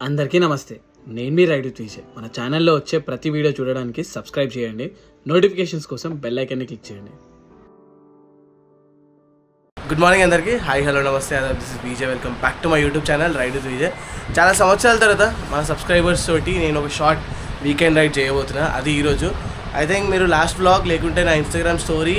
అందరికీ నమస్తే. నేను మీ రైడ్ విత్ విజయ్. మన ఛానల్లో వచ్చే ప్రతి వీడియో చూడడానికి సబ్స్క్రైబ్ చేయండి. నోటిఫికేషన్స్ కోసం బెల్ ఐకాన్ని క్లిక్ చేయండి. గుడ్ మార్నింగ్ అందరికీ. హాయ్ హలో నమస్తే, this is Vijay. Welcome back to my YouTube channel ride with Vijay. చాలా సంవత్సరాల తర్వాత మన సబ్స్క్రైబర్స్ తోటి నేను ఒక షార్ట్ వీకెండ్ రైడ్ చేయబోతున్నా. అది ఈరోజు. ఐ థింక్ మీరు లాస్ట్ బ్లాగ్ లేకుంటే నా ఇన్స్టాగ్రామ్ స్టోరీ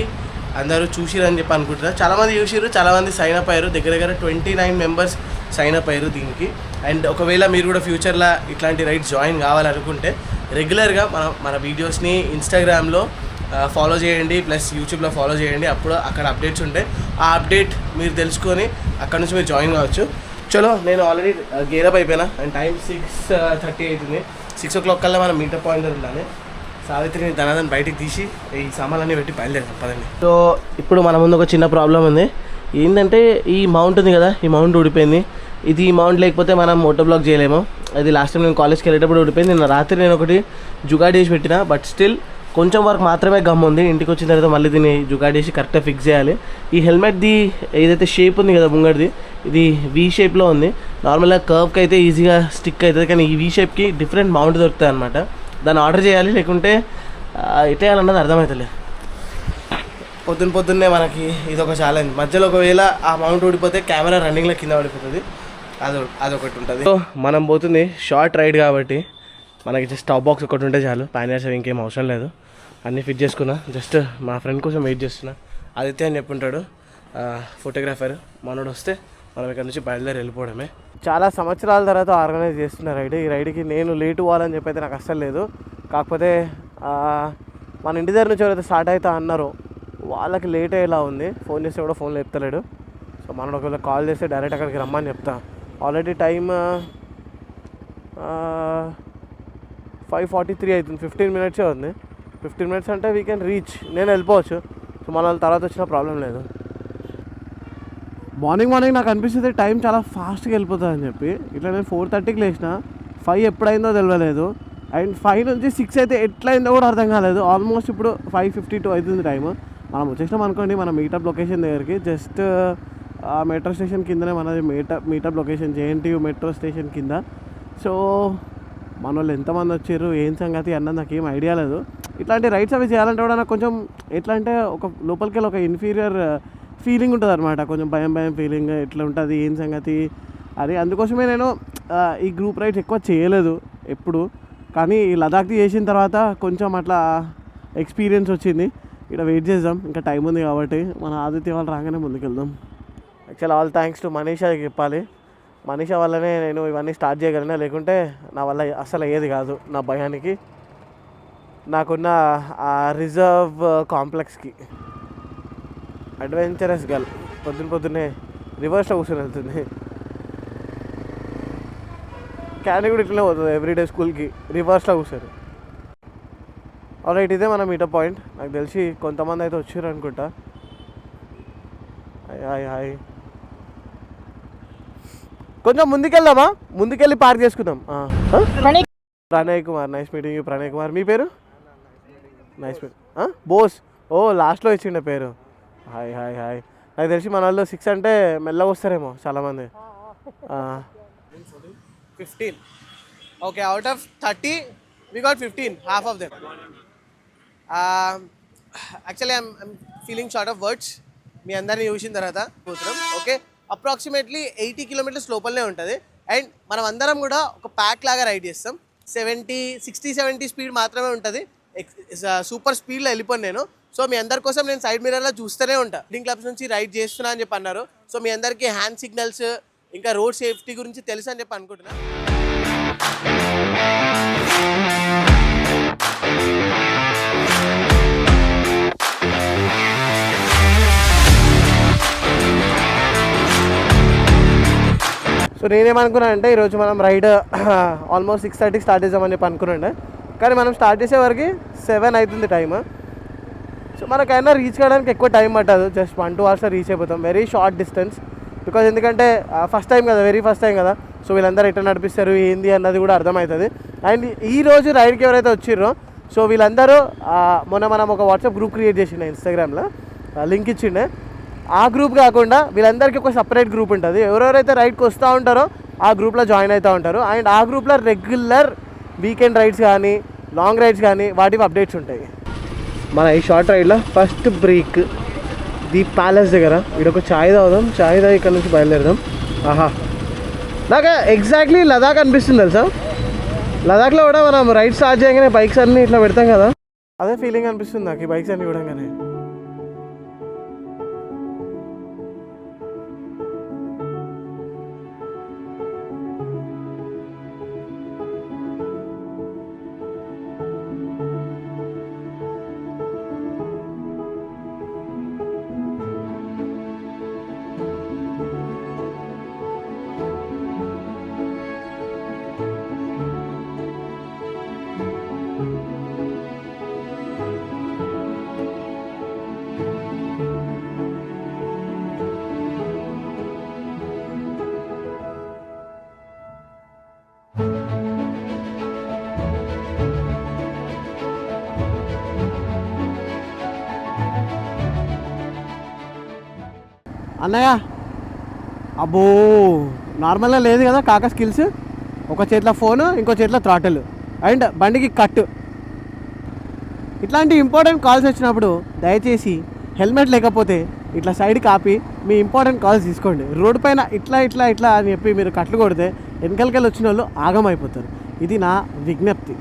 అందరూ చూసిరని చెప్పి అనుకుంటున్నారు. చాలామంది చూసిరు, చాలామంది సైన్ అప్ అయ్యారు. దగ్గర 29 మెంబర్స్ సైన్ అప్ అయ్యారు దీనికి. అండ్ ఒకవేళ మీరు కూడా ఫ్యూచర్లో ఇట్లాంటి రైడ్స్ జాయిన్ కావాలనుకుంటే రెగ్యులర్గా మన వీడియోస్ని ఇన్స్టాగ్రామ్లో ఫాలో చేయండి, ప్లస్ యూట్యూబ్లో ఫాలో చేయండి. అప్పుడు అక్కడ అప్డేట్స్ ఉంటాయి. ఆ అప్డేట్ మీరు తెలుసుకొని అక్కడ నుంచి మీరు జాయిన్ కావచ్చు. చలో, నేను ఆల్రెడీ గేరప్ అయిపోయినా. అండ్ టైం 6:30 అవుతుంది. 6 o'clock కల్లా మనం మీటప్ పాయింట్ ఉండాలి. సావిత్రిని ధనాన్ని బయటికి తీసి ఈ సామాన్లన్నీ పెట్టి బయలుదేరాం పదండి. సో ఇప్పుడు మన ముందు ఒక చిన్న ప్రాబ్లం ఉంది. ఏంటంటే ఈ మౌంట్ ఉంది కదా, ఈ మౌంట్ ఊడిపోయింది. ఇది ఈ మౌంట్ లేకపోతే మనం మోటో బ్లాగ్ చేయలేము. అది లాస్ట్ టైం నేను కాలేజ్కి వెళ్ళేటప్పుడు ఊడిపోయింది. నిన్న రాత్రి నేను ఒకటి జుగాడేసి పెట్టిన, బట్ స్టిల్ కొంచెం వరకు మాత్రమే గమ్ ఉంది. ఇంటికి వచ్చిన తర్వాత మళ్ళీ దీన్ని జుగాడేసి కరెక్ట్గా ఫిక్స్ చేయాలి. ఈ హెల్మెట్ది ఏదైతే షేప్ ఉంది కదా ముంగడిది, ఇది వీ షేప్లో ఉంది. నార్మల్గా కర్వ్కి అయితే ఈజీగా స్టిక్ అవుతుంది, కానీ ఈ వీ షేప్కి డిఫరెంట్ మౌంట్ దొరుకుతుంది అనమాట. దాన్ని ఆర్డర్ చేయాలి, లేకుంటే ఎట్టేయాలన్నది అర్థమవుతలేదు. పొద్దున్నే మనకి ఇదొక ఛాలెంజ్. మధ్యలో ఒకవేళ ఆ మౌంట్ ఊడిపోతే కెమెరా రన్నింగ్లో కింద పడిపోతుంది. అదొకటి ఉంటుంది. సో మనం పోతుంది షార్ట్ రైడ్ కాబట్టి మనకి జస్ట్ టాప్ బాక్స్ ఒకటి ఉంటే చాలు. ప్యానర్స్ అవి ఇంకేం అవసరం లేదు. అన్నీ ఫిట్ చేసుకున్నా. జస్ట్ మా ఫ్రెండ్ కోసం వెయిట్ చేస్తున్నా. ఆదిత్య అని చెప్పుంటాడు, ఫోటోగ్రాఫర్. మనోడు వస్తే మనం ఇక్కడ నుంచి బయలుదేరి వెళ్ళిపోవడమే. చాలా సంవత్సరాల తర్వాత ఆర్గనైజ్ చేస్తున్న రైడ్. ఈ రైడ్కి నేను లేటు పోవాలని చెప్పి అయితే నాకు అస్సలు లేదు. కాకపోతే మన ఇంటి దగ్గర నుంచి ఎవరైతే స్టార్ట్ అవుతా అన్నారో వాళ్ళకి లేట్ అయ్యేలా ఉంది. ఫోన్ చేస్తే కూడా ఫోన్ లేపుతలేడు. సో మనం ఒకవేళ కాల్ చేస్తే డైరెక్ట్ అక్కడికి రమ్మని చెప్తా. ఆల్రెడీ టైం 5:43 అవుతుంది. 15 minutes ఉంది. 15 minutes అంటే వీ కెన్ రీచ్. నేను వెళ్ళిపోవచ్చు. సో మన తర్వాత వచ్చిన ప్రాబ్లం లేదు. మార్నింగ్ నాకు అనిపిస్తుంది టైం చాలా ఫాస్ట్గా వెళ్ళిపోతుంది అని చెప్పి. ఇట్లా నేను 4:30కి లేచిన, 5 ఎప్పుడైందో తెలియలేదు. అండ్ 5 నుంచి 6 అయితే ఎట్లయిందో కూడా అర్థం కాలేదు. ఆల్మోస్ట్ ఇప్పుడు 5:52 అవుతుంది టైము. మనం వచ్చేసినాం అనుకోండి మన మీటప్ లొకేషన్ దగ్గరికి. జస్ట్ మెట్రో స్టేషన్ కిందనే మనది meetup location, JNTU metro station కింద. సో మన వాళ్ళు ఎంతమంది వచ్చారు, ఏం సంగతి అన్నది నాకు ఏం ఐడియా లేదు. ఇట్లాంటి రైడ్స్ అవి చేయాలంటే కూడా నాకు కొంచెం ఎట్లా అంటే ఒక లోపలికి వెళ్ళి ఒక ఇన్ఫీరియర్ ఫీలింగ్ ఉంటుంది అనమాట. కొంచెం భయం ఫీలింగ్ ఎట్లా ఉంటుంది, ఏం సంగతి అది. అందుకోసమే నేను ఈ గ్రూప్ రైడ్స్ ఎక్కువ చేయలేదు ఎప్పుడు. కానీ ఈ లదాఖ్ది చేసిన తర్వాత కొంచెం అట్లా ఎక్స్పీరియన్స్ వచ్చింది. ఇక్కడ వెయిట్ చేద్దాం, ఇంకా టైం ఉంది కాబట్టి. మన ఆదిత్య వాళ్ళు రాగానే ముందుకెళ్దాం. యాక్చువల్ ఆల్ థ్యాంక్స్ టు మనీషాకి చెప్పాలి. మనీషా వల్లనే నేను ఇవన్నీ స్టార్ట్ చేయగలిగినా, లేకుంటే నా వల్ల అసలు అయ్యేది కాదు. నా భయానికి, నాకున్న ఆ రిజర్వ్ కాంప్లెక్స్కి. అడ్వెంచరస్ గర్ల్ పొద్దున్నే రివర్స్లో కూర్చొని వెళ్తుంది. క్యానీ కూడా ఇట్లనే పోతుంది ఎవ్రీడే స్కూల్కి, రివర్స్లో కూర్చొని. ఆల్రైట్, ఇదే మన మీటప్ పాయింట్. నాకు తెలిసి కొంతమంది అయితే వచ్చారు అనుకుంటా. హాయ్ కొంచెం ముందుకెళ్దామా? ముందుకెళ్ళి పార్క్ చేసుకుందాం. Pranay Kumar, nice meeting you Pranay Kumar. మీ పేరు? Nice meeting. బోస్. ఓ, లాస్ట్లో ఇచ్చిండే పేరు. హాయ్. నాకు తెలిసి మన వాళ్ళు 6 అంటే మెల్లగా వస్తారేమో చాలామంది. 15. Okay, out of 30 we got 15, half of them. Actually I'm feeling short of words. మీ అందరినీ చూసిన తర్వాత పోతున్నాం. ఓకే, అప్రాక్సిమేట్లీ 80 kilometers లోపలనే ఉంటుంది. అండ్ మనం అందరం కూడా ఒక ప్యాక్ లాగా రైడ్ చేస్తాం. 60-70 స్పీడ్ మాత్రమే ఉంటుంది. సూపర్ స్పీడ్లో వెళ్ళిపోను నేను. సో మీ అందరి కోసం నేను సైడ్ మిర్రర్లో చూస్తూనే ఉంటాను. రైడింగ్ క్లబ్స్ నుంచి రైడ్ చేస్తున్నా అని చెప్పి అన్నారు. సో మీ అందరికీ హ్యాండ్ సిగ్నల్స్ ఇంకా రోడ్ సేఫ్టీ గురించి తెలుసు అని చెప్పి అనుకుంటున్నా. సో నేనేమనుకున్నా అంటే ఈరోజు మనం రైడ్ ఆల్మోస్ట్ 6:30కి స్టార్ట్ చేద్దామని చెప్పి అనుకున్నాండి. కానీ మనం స్టార్ట్ చేసేవరకు 7 అవుతుంది టైమ్. సో మనకైనా రీచ్ కావడానికి ఎక్కువ టైం పట్టదు. జస్ట్ 1-2 hours రీచ్ అయిపోతాం. Very short distance. బికాజ్ ఎందుకంటే ఫస్ట్ టైం కదా, వెరీ ఫస్ట్ టైం కదా. సో వీళ్ళందరూ ఎట్లా నడిపిస్తారు ఏంది అన్నది కూడా అర్థమవుతుంది. అండ్ ఈరోజు రైడ్కి ఎవరైతే వచ్చిర్రో, సో వీళ్ళందరూ మొన్న మనం ఒక వాట్సాప్ గ్రూప్ క్రియేట్ చేసిండే, ఇన్స్టాగ్రామ్లో లింక్ ఇచ్చిండే. ఆ గ్రూప్ కాకుండా వీళ్ళందరికీ ఒక సపరేట్ గ్రూప్ ఉంటుంది. ఎవరెవరైతే రైడ్కి వస్తూ ఉంటారో ఆ గ్రూప్లో జాయిన్ అవుతూ ఉంటారు. అండ్ ఆ గ్రూప్లో రెగ్యులర్ వీకెండ్ రైడ్స్ కానీ లాంగ్ రైడ్స్ కానీ వాటివి అప్డేట్స్ ఉంటాయి. మన ఈ షార్ట్ రైడ్లో ఫస్ట్ బ్రేక్ ది ప్యాలెస్ దగ్గర. ఇక్కడ ఒక ఛాయ్ తాగుదాం, ఛాయ్ తాగి ఇక్కడ నుంచి బయలుదేరదాం. ఆహా, నాకు ఎగ్జాక్ట్లీ లదాఖ్ అనిపిస్తుంది తెలుసా. లదాఖ్లో కూడా మనం రైడ్ స్టార్ట్ చేయగానే బైక్స్ అన్నీ ఇట్లా పెడతాం కదా, అదే ఫీలింగ్ అనిపిస్తుంది నాకు ఈ బైక్స్ అన్నీ చూడంగానే. అన్నయ్య అబ్బో, నార్మల్గా లేదు కదా కాకా స్కిల్స్. ఒక చేతిలో ఫోను, ఇంకో చేతిలో థ్రాటిల్ అండ్ బండికి కట్. ఇట్లాంటి ఇంపార్టెంట్ కాల్స్ వచ్చినప్పుడు దయచేసి హెల్మెట్ లేకపోతే ఇట్లా సైడ్కి ఆపి మీ ఇంపార్టెంట్ కాల్స్ తీసుకోండి. రోడ్డు పైన ఇట్లా ఇట్లా ఇట్లా అని చెప్పి మీరు కట్లు కొడితే వెనకలికెళ్ళి వచ్చిన వాళ్ళు ఆగమైపోతారు. ఇది నా విజ్ఞప్తి.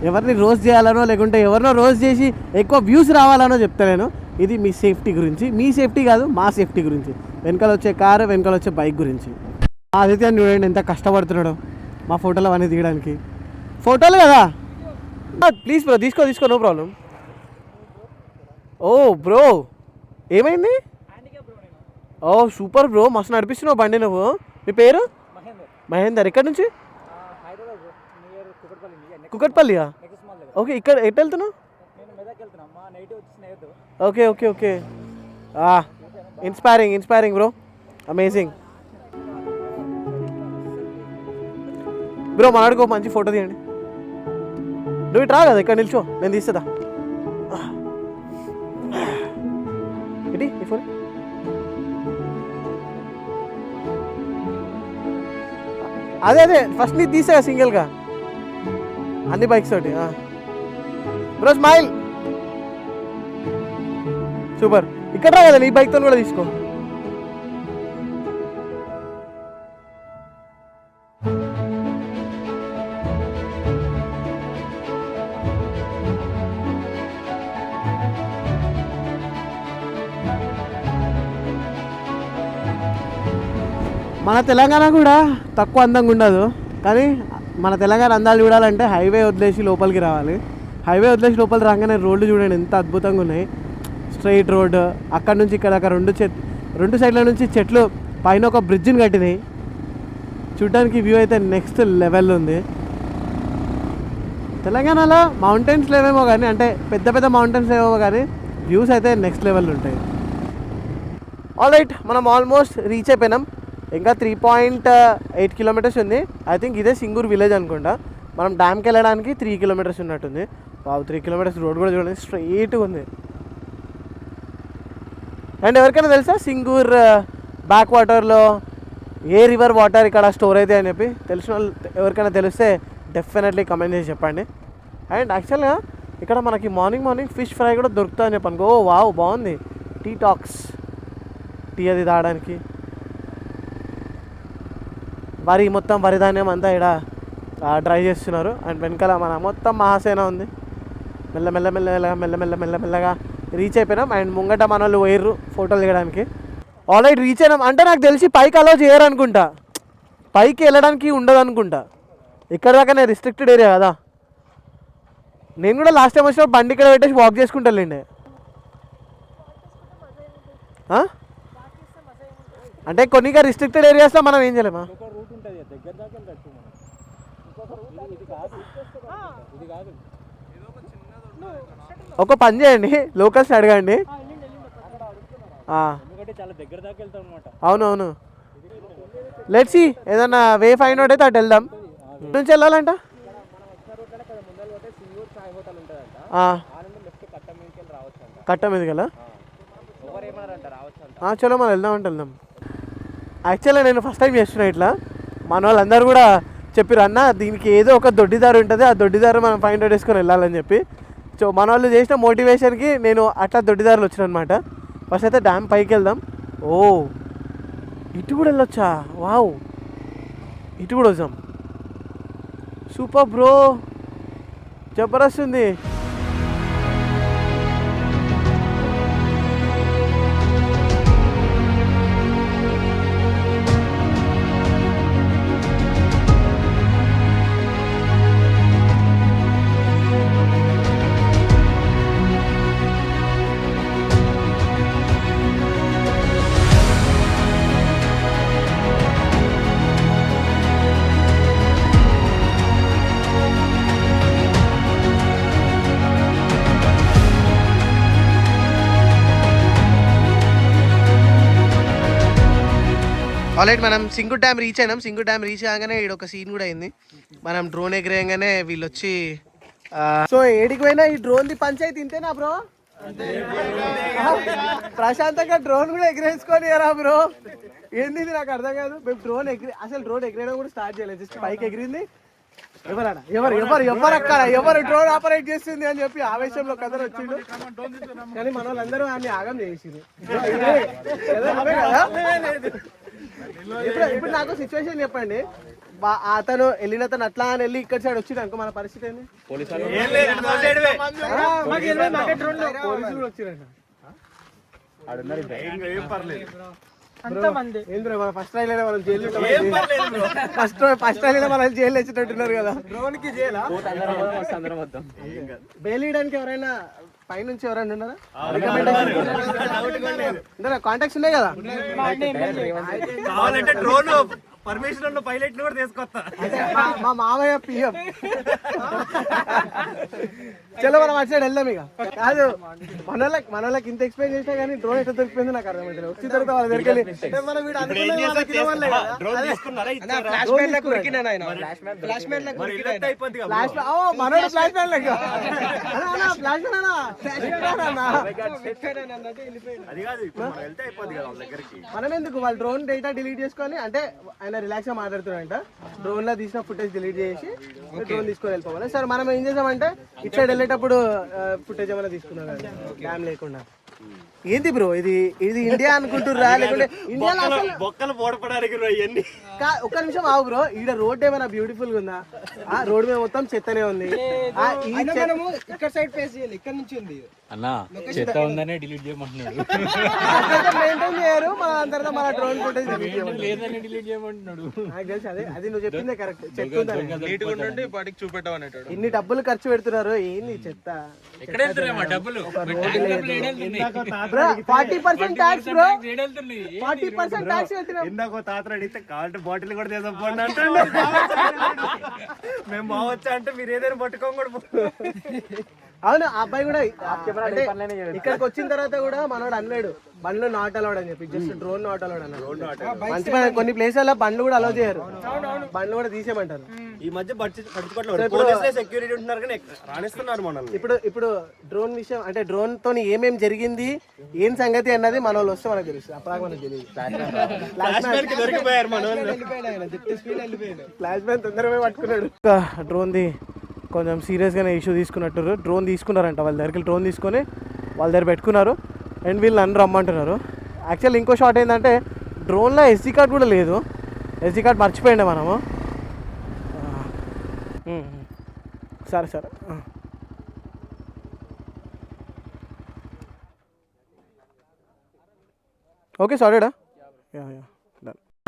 ఎవరిని రోజ్ చేయాలనో లేకుంటే ఎవరినో రోజ్ చేసి ఎక్కువ వ్యూస్ రావాలనో చెప్తాను. ఇది మీ సేఫ్టీ గురించి, మీ సేఫ్టీ కాదు మా సేఫ్టీ గురించి, వెనకాల వచ్చే కారు వెనకాల వచ్చే బైక్ గురించి. ఆదిత్యాన్ని చూడండి ఎంత కష్టపడుతున్నాడో మా ఫోటోలు అవన్నీ తీయడానికి. ఫోటోలు కదా, ప్లీజ్ బ్రో తీసుకో నో ప్రాబ్లం. ఓ బ్రో ఏమైంది? ఓ సూపర్ బ్రో, మస్తు నడిపిస్తున్నావు బండి నువ్వు. మీ పేరు? మహేందర్. ఎక్కడి నుంచి? కుకట్పల్లియా? ఓకే, ఇక్కడ ఎటు వెళ్తున్నావు? Okay okay okay, inspiring bro, amazing bro. మనకు మంచి ఫోటో తీయండి. నువ్వు ఇటు రా కదా, ఇక్కడ నిల్చో, నేను తీస్తుందా. ఇటీ ఈ ఫోన్ అదే ఫస్ట్ నీ తీసా సింగిల్గా అన్ని బైక్స్ తోటి. Bro smile, super. ఇక్కడ రా కదా, నీ బైక్తో కూడా తీసుకో. మన తెలంగాణ కూడా తక్కువ అందంగా ఉండదు, కానీ మన తెలంగాణ అందాలు చూడాలంటే హైవే వదిలేసి లోపలికి రావాలి. హైవే వదిలేసి లోపలికి రాగానే రోడ్లు చూడండి ఎంత అద్భుతంగా ఉన్నాయి. స్ట్రైట్ రోడ్, అక్కడ నుంచి ఇక్కడ దాకా రెండు సైడ్ల నుంచి చెట్లు, పైన ఒక బ్రిడ్జిని కట్టినాయి. చూడడానికి వ్యూ అయితే నెక్స్ట్ లెవెల్లో ఉంది. తెలంగాణలో మౌంటైన్స్ లేవేమో కానీ, అంటే పెద్ద పెద్ద మౌంటైన్స్ లేవేమో కానీ వ్యూస్ అయితే నెక్స్ట్ లెవెల్ ఉంటాయి. ఆల్రైట్, మనం ఆల్మోస్ట్ రీచ్ అయిపోయినాం. ఇంకా 3.8 కిలోమీటర్స్ ఉంది. ఐ థింక్ ఇదే సింగూర్ విలేజ్ అనుకుంటా. మనం డ్యామ్కి వెళ్ళడానికి 3 కిలోమీటర్స్ ఉన్నట్టుంది. 3 కిలోమీటర్స్ రోడ్ కూడా చూడండి, స్ట్రైట్గా ఉంది. అండ్ ఎవరికైనా తెలుసా సింగూర్ బ్యాక్ వాటర్లో ఏ రివర్ వాటర్ ఇక్కడ స్టోర్ అవుతాయి అని చెప్పి? తెలిసిన వాళ్ళు ఎవరికైనా తెలిస్తే డెఫినెట్లీ కమెంట్ చేసి చెప్పండి. అండ్ యాక్చువల్గా ఇక్కడ మనకి మార్నింగ్ ఫిష్ ఫ్రై కూడా దొరుకుతుంది అని చెప్పాను. ఓ వావ్, బాగుంది. టీ టాక్స్, టీ అది తాగడానికి. మొత్తం వరి ధాన్యం అంతా ఇక్కడ డ్రై చేస్తున్నారు. అండ్ వెనకాల మన మొత్తం మహాసేన ఉంది. మెల్లగా రీచ్ అయిపోయినాం. అండ్ ముంగట మన వాళ్ళు పోయిర్రు ఫోటోలు దిగడానికి. ఆల్రెడీ రీచ్ అయినాం. అంటే నాకు తెలిసి పైకి అలో చేయరు అనుకుంటా, పైకి వెళ్ళడానికి ఉండదు అనుకుంటా. ఇక్కడ దాకానే రిస్ట్రిక్టెడ్ ఏరియా కదా. నేను కూడా లాస్ట్ టైం వచ్చినప్పుడు బండి ఇక్కడ పెట్టేసి వాక్ చేసుకుంటా లేండి. అంటే కొన్నిగా రిస్ట్రిక్టెడ్ ఏరియాస్లో మనం ఏం చేయలేమా? ఒక పని చేయండి, లోకల్స్ అడగండి. అవునవును, లెట్స్ సీ ఏదన్నా వే ఫైండ్ అవుట్ అయితే అటు వెళ్దాం. నుంచి వెళ్ళాలంట కట్ట మీదకి వెళ్ళా. చలో మనం వెళ్దాం. యాక్చువల్గా నేను ఫస్ట్ టైం చేస్తున్నా ఇట్లా. మన వాళ్ళందరూ కూడా చెప్పారు అన్న దీనికి ఏదో ఒక దొడ్డిదారు ఉంటుంది, ఆ దొడ్డిదారు మనం ఫైండ్ అవుట్ చేసుకొని వెళ్ళాలని చెప్పి. సో మన వాళ్ళు చేసిన మోటివేషన్కి నేను అట్లా దొడ్డిదారులు వచ్చిన అనమాట. ఫస్ట్ అయితే డ్యామ్ పైకి వెళ్దాం. ఓ ఇటు కూడా వెళ్ళొచ్చా, వావ్ ఇటు కూడా వచ్చాం. సూపర్ బ్రో, జబర్దస్త్ ఉంది. ఆల్రెడీ మనం సింగూర్ డ్యామ్ రీచ్ అయినాం. సింగూర్ డ్యామ్ రీచ్ కాగానే ఇక్కడ ఒక సీన్ కూడా అయింది. మనం డ్రోన్ ఎగిరేయంగానే వీళ్ళు వచ్చి సో ఏడికి పోయినా ఈ డ్రోన్ ది పంచాయతీ ఇంతేనా బ్రో? ప్రశాంతంగా డ్రోన్ కూడా ఎగిరేసుకొని రా బ్రో. ఏంది నాకు అర్థం కాదు. మేము డ్రోన్ అసలు డ్రోన్ ఎగిరేయడం కూడా స్టార్ట్ చేయలేదు, జస్ట్ పైకి ఎగిరింది. ఎవరు డ్రోన్ ఆపరేట్ చేస్తుంది అని చెప్పి ఆవేశంలో కథలు వచ్చిండు. కానీ మన వాళ్ళందరూ అన్ని ఆగం చేసింది. ఇప్పుడు నాకు సిచ్యువేషన్ చెప్పండి. అతను వెళ్ళిన అట్లా అని వెళ్ళి ఇక్కడ సైడ్ వచ్చింది అనుకో, మన పరిస్థితి ఏంది? పోలీసులు వచ్చిరండి. ఫస్ట్ ట్రైల్ మనం జైలు ఫస్ట్ ట్రైల్ మనం జైలు వచ్చినట్టున్నారు కదా. బెయిల్ ఇవ్వడానికి ఎవరైనా పైనుంచి ఎవరైనా ఉన్నారా? కాంటాక్ట్స్ ఉన్నాయి కదా. పర్మిషన్ పైలట్ కూడా తీసుకొస్తా. మా మామయ్య పిఎం. చలో మనం అటు సైడ్ వెళ్దాం. ఇక కాదు మన వాళ్ళకి ఇంత ఎక్స్ప్లెయిన్ చేసినా కానీ డ్రోన్ ఎట్లా దొరికిపోయింది నాకు అర్థమైతే. వచ్చిన తర్వాత వాళ్ళ దగ్గరికి వెళ్ళి మనం ఎందుకు వాళ్ళ డ్రోన్ డేటా డిలీట్ చేసుకొని, అంటే ఆయన రిలాక్స్ గా మాట్లాడుతున్నాడంట, డ్రోన్ లో తీసిన ఫుటేజ్ డిలీట్ చేసి డ్రోన్ తీసుకొని వెళ్ళిపోవాలి. సరే మనం ఏం చేసామంటే ఇటు సైడ్ వెళ్ళేటప్పుడు ఫుటేజ్ ఏమైనా తీసుకున్నాం కదా డ్యామ్ లేకుండా. ఏంది బ్రో ఇది ఇండియా అనుకుంటుర్రా లేకుంటే ఇండియాలో బొక్కలు పోడపడానికి ఇవన్నీ? ఒక్క నిమిషం ఆవు బ్రో, ఈడ రోడ్ ఏమైనా బ్యూటిఫుల్ గా ఉందా? ఆ రోడ్ మీద మొత్తం చెత్తనే ఉంది. ఇక్కడ సైడ్ ఫేస్ చేయాలి, ఇక్కడ నుంచి ఉంది అన్నా చెత్త ఉందనే డిలీట్ చేయమంటున్నాడు. మెయింటైన్ చేయరు మన అందరితో, మన డ్రోన్ ఫుటేజ్ లేదని డిలీట్ చేయమంటున్నాడు. నాకు తెలిసి అది నువ్వు చెప్పిందే కరెక్ట్. చెత్త ఉందని వాటికి చూపెట్టావు అనేటాడు. ఇన్ని డబ్బులు ఖర్చు పెడుతున్నారు, ఏంది చెత్త? ఎక్కడ వెళ్తున్నాయి డబ్బులు? 40% ట్యాక్స్ బ్రో, 40% ట్యాక్స్ పెట్టినాం. ఇందాక తాత అడిగితే కాల్ట్ బాటిల్ కూడా తీసుకోండి అంటే మేము బావచ్చా అంటే మీరు ఏదైనా పట్టుకోం కూడా. అవును, ఆ అబ్బాయి కూడా ఇక్కడికి వచ్చిన తర్వాత కూడా మనోడు అనలేడు బండ్లు నాట్ అలౌడ్ అని చెప్పి, జస్ట్ డ్రోన్ నాట్ అలౌడ్ అన్నాడు. మంచి కొన్ని ప్లేసెల్లో బండ్లు కూడా అలౌ చేయరు, బండ్లు కూడా తీసేయమంటారు. ఈ మధ్య సెక్యూరిటీ ఉంటున్నారు కానీ రాణిస్తున్నారు మనల్ని. ఇప్పుడు డ్రోన్ విషయం అంటే డ్రోన్ తో ఏమేమి జరిగింది, ఏం సంగతి అన్నది మన వాళ్ళు వస్తే మనకు తెలుస్తుంది. అప్పటిదాకా మనకు తెలియదు. ఫ్లాష్ మ్యాన్ తొందరగా పట్టుకున్నాడు. డ్రోన్ ది కొంచెం సీరియస్గానే ఇష్యూ తీసుకున్నట్టు. డ్రోన్ తీసుకున్నారంట వాళ్ళ దగ్గరికి, డ్రోన్ తీసుకొని వాళ్ళ దగ్గర పెట్టుకున్నారు. అండ్ వీళ్ళు నన్ను రమ్మంటున్నారు. యాక్చువల్ ఇంకో షాట్ ఏంటంటే డ్రోన్లో SD కార్డ్ కూడా లేదు. SD కార్డ్ మర్చిపోయిండే మనము. సరే ఓకే సారీడా.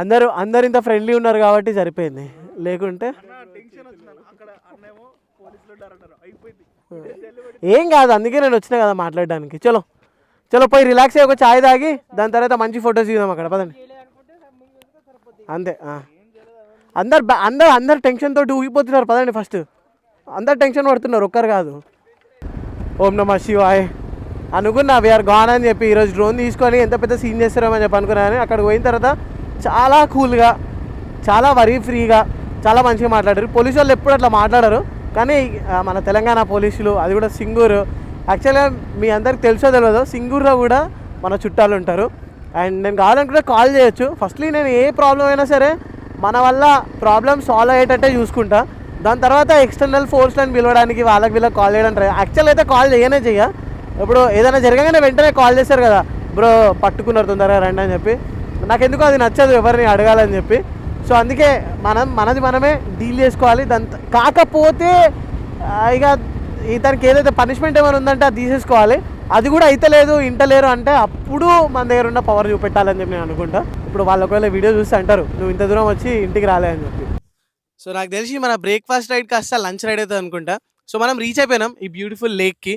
అందరు ఇంత ఫ్రెండ్లీ ఉన్నారు కాబట్టి సరిపోయింది, లేకుంటే ఏం కాదు. అందుకే నేను వచ్చినా కదా మాట్లాడడానికి. చలో పోయి రిలాక్స్ అయ్యి ఒక ఛాయ్ తాగి దాని తర్వాత మంచి ఫొటోస్ తీద్దాం అక్కడ, పదండి. అంతే. అందరు టెన్షన్ తోటి ఊగిపోతున్నారు, పదండి. ఫస్ట్ అందరు టెన్షన్ పడుతున్నారు, ఒక్కరు కాదు. ఓం నమః శివాయ్ అనుకున్నా వీఆర్ గాన్ అని చెప్పి. ఈరోజు డ్రోన్ తీసుకొని ఎంత పెద్ద సీన్ చేస్తారని చెప్పి అనుకున్నాను. అక్కడికి పోయిన తర్వాత చాలా కూల్గా, చాలా వరీ ఫ్రీగా, చాలా మంచిగా మాట్లాడారు. పోలీసు వాళ్ళు ఎప్పుడు అట్లా మాట్లాడారు, కానీ మన తెలంగాణ పోలీసులు, అది కూడా సింగూరు. యాక్చువల్గా మీ అందరికి తెలుసో తెలియదు, సింగూరులో కూడా మన చుట్టాలు ఉంటారు. అండ్ నేను కావాలనుకుంటే కాల్ చేయొచ్చు. ఫస్ట్లీ నేను ఏ ప్రాబ్లం అయినా సరే మన వల్ల ప్రాబ్లమ్ సాల్వ్ అయ్యేటట్టే చూసుకుంటా. దాని తర్వాత ఎక్స్టర్నల్ ఫోర్స్లను పిలవడానికి వీళ్ళకి కాల్ చేయడం ట్రై. యాక్చువల్ అయితే కాల్ చెయ్య ఇప్పుడు ఏదైనా జరగగానే వెంటనే కాల్ చేస్తారు కదా, బ్రో పట్టుకున్నారు తొందరగా రండి అని చెప్పి. నాకెందుకు అది నచ్చదు ఎవరిని అడగాలని చెప్పి. సో అందుకే మనది మనమే డీల్ చేసుకోవాలి. కాకపోతే ఇక ఇతనికి ఏదైతే పనిష్మెంట్ ఏమైనా ఉందంటే అది తీసేసుకోవాలి. అది కూడా అయితే లేదు ఇంటలేరు అంటే అప్పుడు మన దగ్గర ఉన్న పవర్ చూపెట్టాలని చెప్పి నేను అనుకుంటా. ఇప్పుడు వాళ్ళు ఒకవేళ వీడియో చూసి అంటారు నువ్వు ఇంత దూరం వచ్చి ఇంటికి రాలే అని చెప్పి. సో నాకు తెలిసి మన బ్రేక్ఫాస్ట్ రైడ్ కాస్త లంచ్ రైడ్ అవుతుంది అనుకుంటా. సో మనం రీచ్ అయిపోయినాం ఈ బ్యూటిఫుల్ లేక్కి.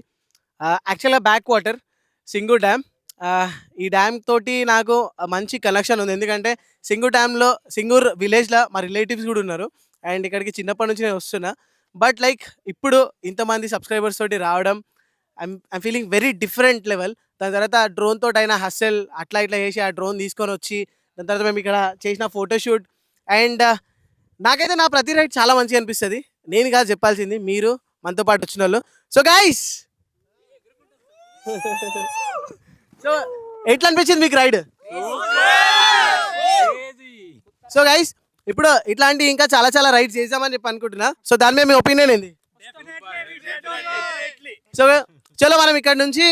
యాక్చువల్గా బ్యాక్ వాటర్ సింగూర్ డ్యామ్. ఈ డ్యామ్ తోటి నాకు మంచి కనెక్షన్ ఉంది. ఎందుకంటే సింగూర్ విలేజ్లో మా రిలేటివ్స్ కూడా ఉన్నారు. అండ్ ఇక్కడికి చిన్నప్పటి నుంచి నేను వస్తున్నా. బట్ లైక్ ఇప్పుడు ఇంతమంది సబ్స్క్రైబర్స్ తోటి రావడం I'm feeling very different level. దాని తర్వాత డ్రోన్ తోటి అయినా హస్సెల్ అట్లా ఇట్లా చేసి ఆ డ్రోన్ తీసుకొని వచ్చి దాని తర్వాత మేము ఇక్కడ చేసిన ఫోటోషూట్. అండ్ నాకైతే నా ప్రతి రైడ్ చాలా మంచిగా అనిపిస్తుంది. నేను కాదు చెప్పాల్సింది, మీరు మనతో పాటు వచ్చిన వాళ్ళు. సో గైస్ సో ఎట్లా అనిపించింది మీకు రైడ్? సో గైస్ ఇప్పుడు ఇట్లాంటి ఇంకా చాలా చాలా రైడ్స్ చేసామని చెప్పి అనుకుంటున్నా. సో దాని మీద మీ ఒపీనియన్ ఏంది? సో చలో మనం ఇక్కడ నుంచి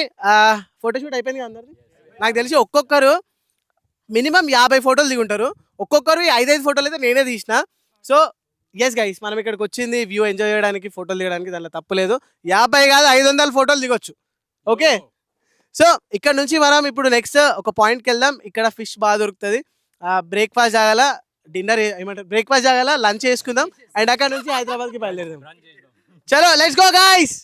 ఫోటోషూట్ అయిపోయింది కదా అందరిది. నాకు తెలిసి ఒక్కొక్కరు మినిమం 50 ఫోటోలు దిగుంటారు. ఒక్కొక్కరు 5 ఫోటోలు అయితే నేనే తీసిన. సో ఎస్ గైస్ మనం ఇక్కడికి వచ్చింది వ్యూ ఎంజాయ్ చేయడానికి, ఫోటోలు దిగడానికి. దానిలో తప్పులేదు. 50 కాదు 500 ఫోటోలు దిగొచ్చు. ఓకే సో ఇక్కడ నుంచి మనం ఇప్పుడు నెక్స్ట్ ఒక పాయింట్కి వెళ్దాం. ఇక్కడ ఫిష్ బాగా దొరుకుతుంది. బ్రేక్ఫాస్ట్ జాగాల డిన్నర్ ఏమంటారు బ్రేక్ఫాస్ట్ జాగాల లంచ్ చేసుకుందాం. అండ్ అక్కడ నుంచి హైదరాబాద్కి బయలుదేరదాం. చలో లెట్స్ గో గైస్.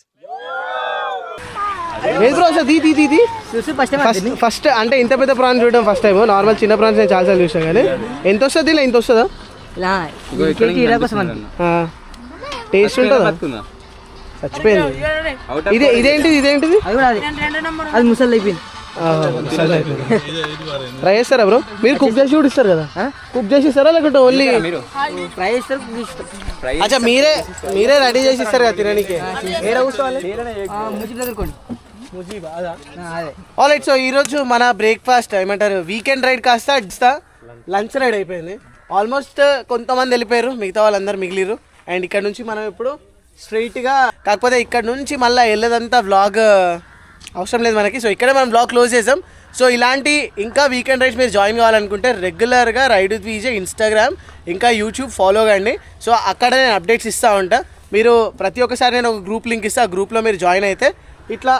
ఫస్ట్ అంటే ఇంత పెద్ద ప్రాన్స్ చూడడం ఫస్ట్ టైం. నార్మల్ చిన్న ప్రాన్స్ నేను చాలాసార్లు చూసాను కానీ ఎంత వస్తుంది ఇలా? ఇంత వస్తుందా? టేస్ట్ ఉంటుందా? చచ్చిపోయింది. ఇదేంటిది? అది ముసలి అయిపోయింది. ట్రై చేస్తారా బ్రో? మీరు కుక్ చేసి కూడా ఇస్తారు కదా, కుక్ చేసి ఇస్తారా లేకుంటే ఓన్లీ ఫ్రై చేస్తారు? అచ్చా మీరే రెడీ చేసి ఇస్తారు కదా తినడానికి? ఏడ కూర్చోవాలి? ఆల్రైట్. సో ఈరోజు మన బ్రేక్ఫాస్ట్ ఏమంటారు వీకెండ్ రైడ్ కాస్త లంచ్ రైడ్ అయిపోయింది. ఆల్మోస్ట్ కొంతమంది వెళ్ళిపోయారు, మిగతా వాళ్ళందరూ మిగిలిరు. అండ్ ఇక్కడ నుంచి మనం ఇప్పుడు స్ట్రైట్గా, కాకపోతే ఇక్కడ నుంచి మళ్ళీ వెళ్ళేదంతా వ్లాగ్ అవసరం లేదు మనకి. సో ఇక్కడే మనం బ్లాగ్ క్లోజ్ చేసాం. సో ఇలాంటి ఇంకా వీకెండ్ రైడ్స్ మీరు జాయిన్ కావాలనుకుంటే రెగ్యులర్గా రైడ్ విత్ విజే ఇన్స్టాగ్రామ్ ఇంకా యూట్యూబ్ ఫాలో కండి. సో అక్కడ నేను అప్డేట్స్ ఇస్తూ ఉంటా. మీరు ప్రతి ఒక్కసారి నేను ఒక గ్రూప్ లింక్ ఇస్తే ఆ గ్రూప్లో మీరు జాయిన్ అయితే ఇట్లా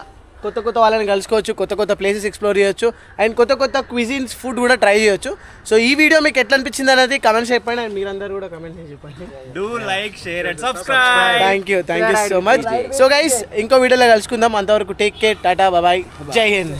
కొత్త వాళ్ళని కలుసుకోవచ్చు, కొత్త ప్లేసెస్ ఎక్స్ప్లోర్ చేయొచ్చు. అండ్ కొత్త క్విజిన్స్ ఫుడ్ కూడా ట్రై చేయొచ్చు. సో ఈ వీడియో మీకు ఎట్లా అనిపించింది అనేది కమెంట్స్ చెప్పండి. అండ్ మీరందరూ కూడా కమెంట్ చేసి చెప్పండి. Do like, share and subscribe. Thank you so much. So guys ఇంకో వీడియోలో కలుసుకుందాం. అంతవరకు టేక్ కేర్, టాటా, బాయ్, జై హింద్.